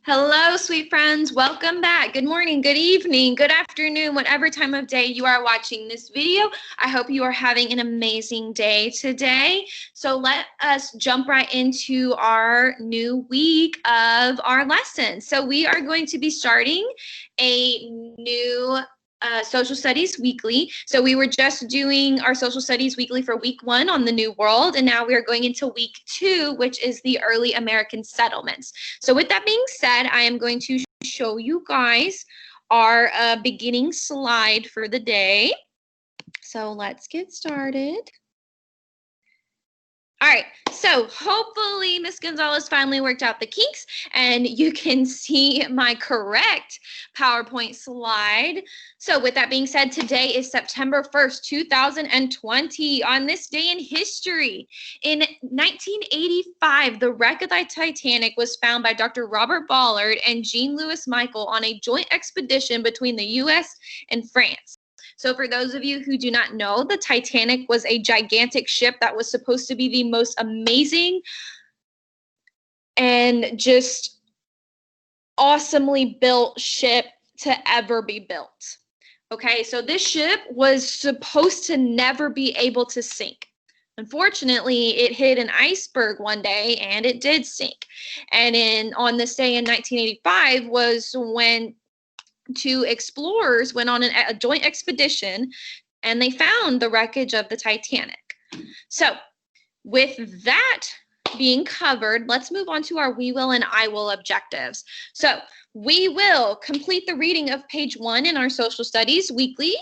Hello, sweet friends. Welcome back. Good morning, good evening, good afternoon, whatever time of day you are watching this video. I hope you are having an amazing day today. So let us jump right into our new week of our lessons. So we are going to be starting a new social studies weekly. So we were just doing our social studies weekly for week 1 on the New World, and now we are going into week 2, which is the early American settlements. So with that being said, I am going to show you guys our beginning slide for the day. So let's get started. All right, so hopefully Miss Gonzalez finally worked out the kinks and you can see my correct PowerPoint slide. So with that being said, today is September 1st, 2020. On this day in history, in 1985, the wreck of the Titanic was found by Dr. Robert Ballard and Jean Louis Michael on a joint expedition between the U.S. and France. So for those of you who do not know, the Titanic was a gigantic ship that was supposed to be the most amazing and just awesomely built ship to ever be built. Okay, so this ship was supposed to never be able to sink. Unfortunately, it hit an iceberg one day and it did sink. And on this day in 1985 was when 2 explorers went on a joint expedition and they found the wreckage of the Titanic. So with that being covered, let's move on to our we will and I will objectives. So we will complete the reading of page 1 in our social studies weekly.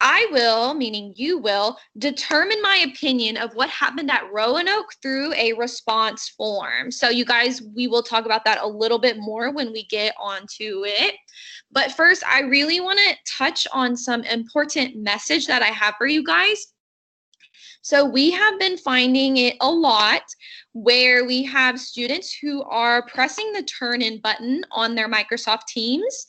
I will, meaning you will, determine my opinion of what happened at Roanoke through a response form. So you guys, we will talk about that a little bit more when we get onto it. But first, I really want to touch on some important message that I have for you guys. So we have been finding it a lot where we have students who are pressing the turn in button on their Microsoft Teams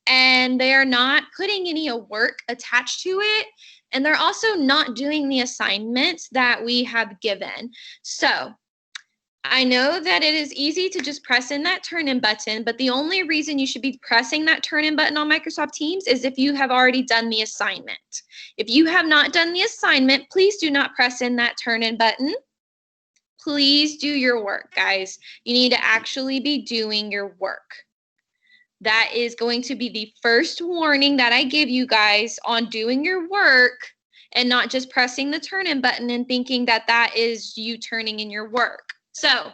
and they are not putting any work attached to it. And they're also not doing the assignments that we have given. So I know that it is easy to just press in that turn in button, but the only reason you should be pressing that turn in button on Microsoft Teams is if you have already done the assignment. If you have not done the assignment, please do not press in that turn in button. Please do your work, guys. You need to actually be doing your work. That is going to be the first warning that I give you guys on doing your work and not just pressing the turn in button and thinking that that is you turning in your work. So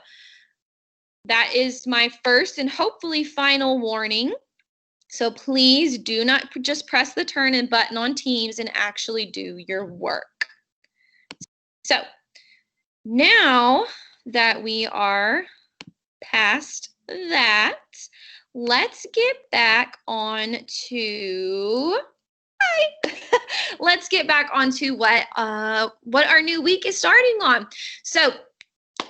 that is my first and hopefully final warning. So please do not just press the turn in button on Teams and actually do your work. So now that we are past that, let's get back on to let's get back onto what our new week is starting on. So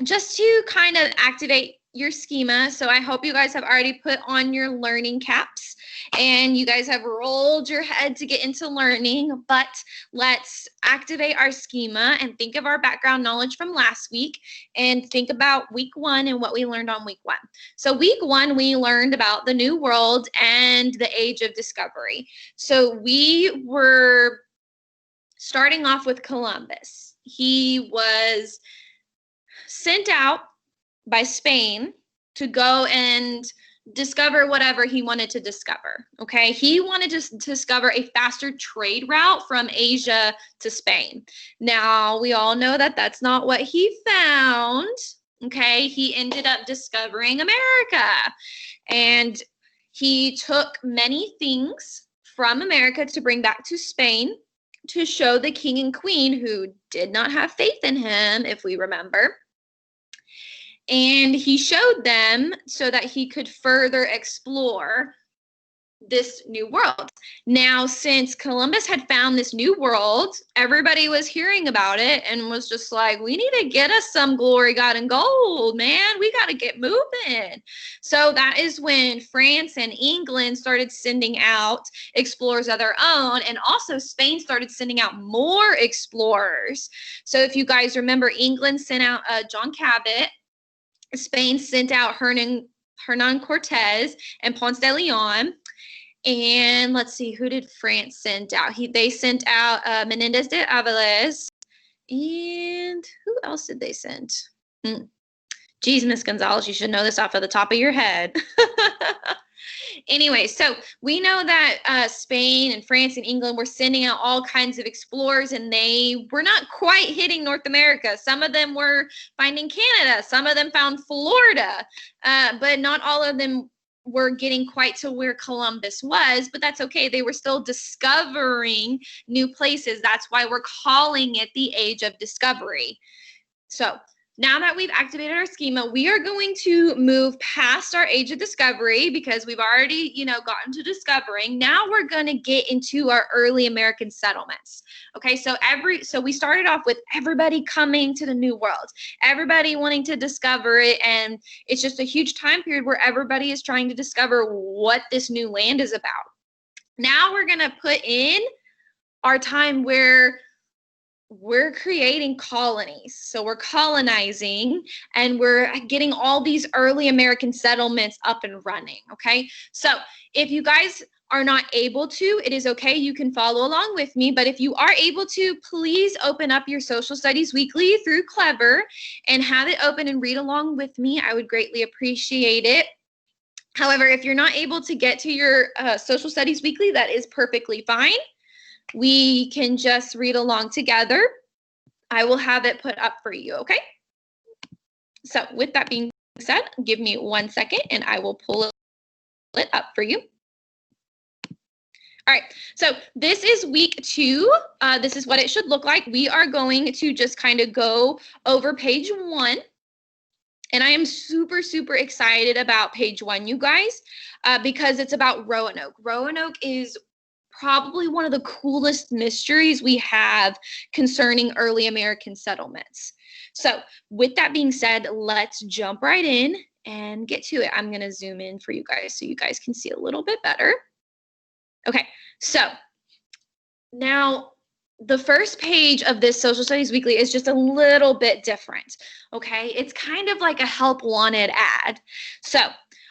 just to kind of activate your schema, so I hope you guys have already put on your learning caps and you guys have rolled your head to get into learning, but let's activate our schema and think of our background knowledge from last week and think about week 1 and what we learned on week 1. So week 1, we learned about the New World and the Age of Discovery. So we were starting off with Columbus. He was sent out by Spain to go and discover whatever he wanted to discover. Okay, he wanted to discover a faster trade route from Asia to Spain. Now, we all know that that's not what he found. Okay, he ended up discovering America, and he took many things from America to bring back to Spain to show the king and queen who did not have faith in him, if we remember. And he showed them so that he could further explore this new world. Now, since Columbus had found this new world, everybody was hearing about it and was just like, we need to get us some glory, God, and gold, man. We got to get moving. So that is when France and England started sending out explorers of their own, and also Spain started sending out more explorers. So if you guys remember, England sent out John Cabot. Spain sent out Hernan Hernan Cortez and Ponce de Leon. And let's see, who did France send out? They sent out Menendez de Aviles. And who else did they send? Geez, Miss Gonzalez, you should know this off of the top of your head. Anyway, so we know that Spain and France and England were sending out all kinds of explorers, and they were not quite hitting North America. Some of them were finding Canada. Some of them found Florida, but not all of them were getting quite to where Columbus was, but that's okay. They were still discovering new places. That's why we're calling it the Age of Discovery. So now that we've activated our schema, we are going to move past our Age of Discovery because we've already, gotten to discovering. Now we're going to get into our early American settlements. Okay, so we started off with everybody coming to the New World, everybody wanting to discover it, and it's just a huge time period where everybody is trying to discover what this new land is about. Now we're going to put in our time where we're creating colonies. So we're colonizing and we're getting all these early American settlements up and running, okay? So if you guys are not able to, it is okay. You can follow along with me. But if you are able to, please open up your Social Studies Weekly through Clever and have it open and read along with me. I would greatly appreciate it. However, if you're not able to get to your Social Studies Weekly, that is perfectly fine. We can just read along together. I will have it put up for you, okay? So with that being said, give me 1 second and I will pull it up for you. All right, so this is week 2. This is what it should look like. We are going to just kind of go over page 1. And I am super, super excited about page 1, you guys, because it's about Roanoke. Roanoke is probably one of the coolest mysteries we have concerning early American settlements. So with that being said, let's jump right in and get to it. I'm going to zoom in for you guys so you guys can see a little bit better. Okay, so now the first page of this Social Studies Weekly is just a little bit different, okay? It's kind of like a help wanted ad. So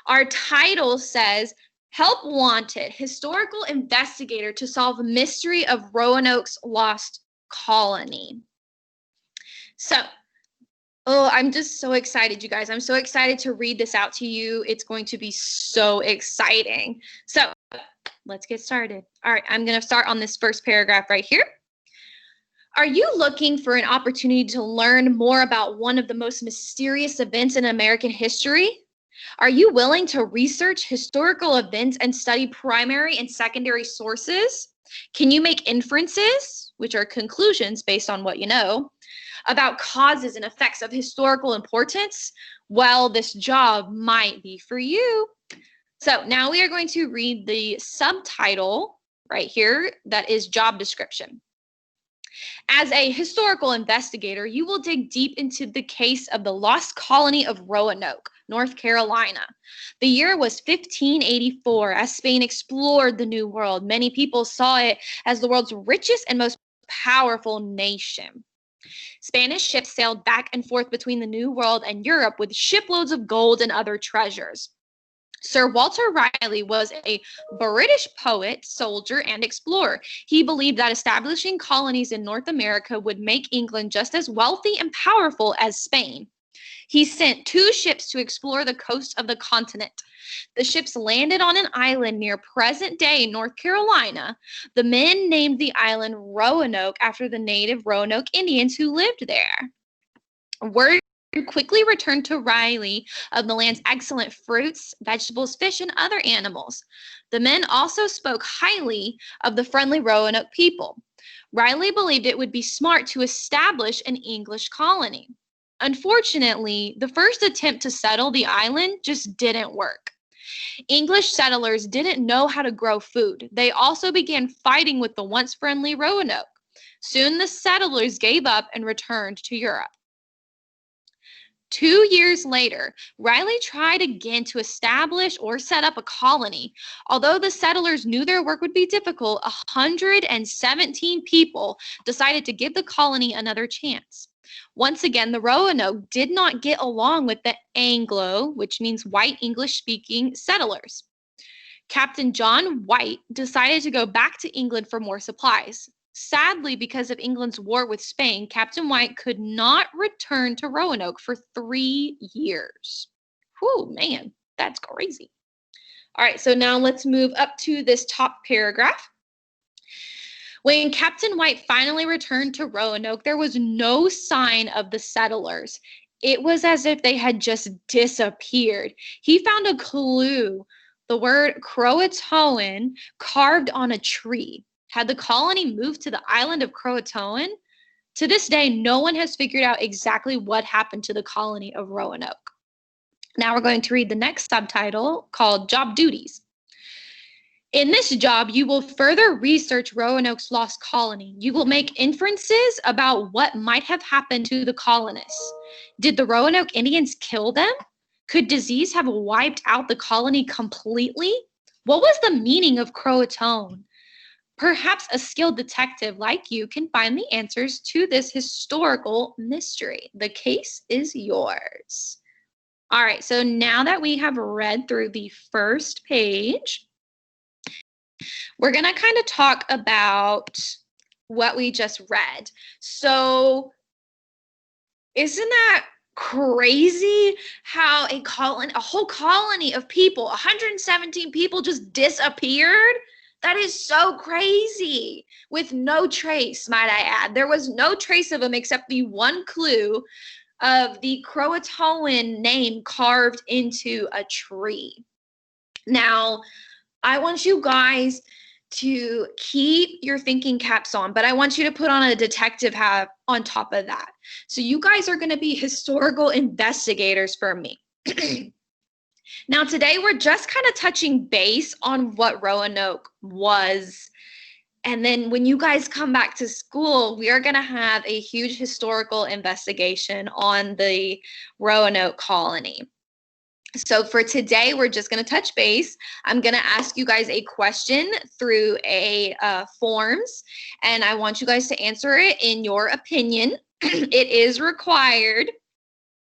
our title says, Help Wanted, Historical Investigator to Solve Mystery of Roanoke's Lost Colony. So, I'm just so excited, you guys. I'm so excited to read this out to you. It's going to be so exciting. So, let's get started. All right, I'm going to start on this first paragraph right here. Are you looking for an opportunity to learn more about one of the most mysterious events in American history? Are you willing to research historical events and study primary and secondary sources? Can you make inferences, which are conclusions based on what you know, about causes and effects of historical importance? Well, this job might be for you. So now we are going to read the subtitle right here that is job description. As a historical investigator, you will dig deep into the case of the lost colony of Roanoke, North Carolina. The year was 1584. As Spain explored the New World, many people saw it as the world's richest and most powerful nation. Spanish ships sailed back and forth between the New World and Europe with shiploads of gold and other treasures. Sir Walter Raleigh was a British poet, soldier, and explorer. He believed that establishing colonies in North America would make England just as wealthy and powerful as Spain. He sent 2 ships to explore the coast of the continent. The ships landed on an island near present-day North Carolina. The men named the island Roanoke after the native Roanoke Indians who lived there. Word quickly returned to Raleigh of the land's excellent fruits, vegetables, fish, and other animals. The men also spoke highly of the friendly Roanoke people. Raleigh believed it would be smart to establish an English colony. Unfortunately, the first attempt to settle the island just didn't work. English settlers didn't know how to grow food. They also began fighting with the once friendly Roanoke. Soon the settlers gave up and returned to Europe. 2 years later, Raleigh tried again to establish or set up a colony. Although the settlers knew their work would be difficult, 117 people decided to give the colony another chance. Once again, the Roanoke did not get along with the Anglo, which means white English-speaking settlers. Captain John White decided to go back to England for more supplies. Sadly, because of England's war with Spain, Captain White could not return to Roanoke for 3 years. Whew, man, that's crazy. All right, so now let's move up to this top paragraph. When Captain White finally returned to Roanoke, there was no sign of the settlers. It was as if they had just disappeared. He found a clue, the word Croatoan, carved on a tree. Had the colony moved to the island of Croatoan? To this day, no one has figured out exactly what happened to the colony of Roanoke. Now we're going to read the next subtitle called Job Duties. In this job, you will further research Roanoke's lost colony. You will make inferences about what might have happened to the colonists. Did the Roanoke Indians kill them? Could disease have wiped out the colony completely? What was the meaning of Croatoan? Perhaps a skilled detective like you can find the answers to this historical mystery. The case is yours. All right, so now that we have read through the first page, we're going to kind of talk about what we just read. So isn't that crazy how a whole colony of people, 117 people just disappeared? That is so crazy, with no trace, might I add. There was no trace of them except the one clue of the Croatoan name carved into a tree. Now, I want you guys to keep your thinking caps on, but I want you to put on a detective hat on top of that. So you guys are going to be historical investigators for me. Now, today we're just kind of touching base on what Roanoke was. And then when you guys come back to school, we are going to have a huge historical investigation on the Roanoke colony. So for today, we're just going to touch base. I'm going to ask you guys a question through a forms, and I want you guys to answer it in your opinion. It is required.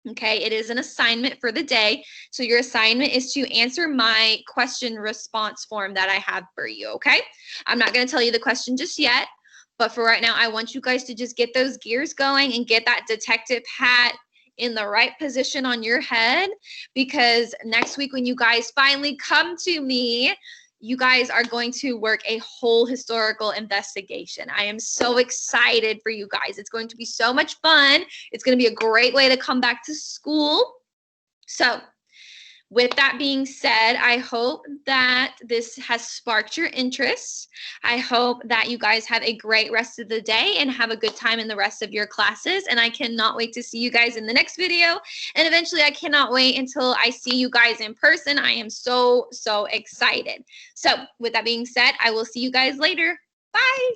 Okay, it is an assignment for the day. So your assignment is to answer my question response form that I have for you, okay? I'm not going to tell you the question just yet, but for right now, I want you guys to just get those gears going and get that detective hat in the right position on your head, because next week when you guys finally come to me, you guys are going to work a whole historical investigation. I am so excited for you guys. It's going to be so much fun. It's going to be a great way to come back to school. So with that being said, I hope that this has sparked your interest. I hope that you guys have a great rest of the day and have a good time in the rest of your classes. And I cannot wait to see you guys in the next video. And eventually, I cannot wait until I see you guys in person. I am so, so excited. So with that being said, I will see you guys later. Bye.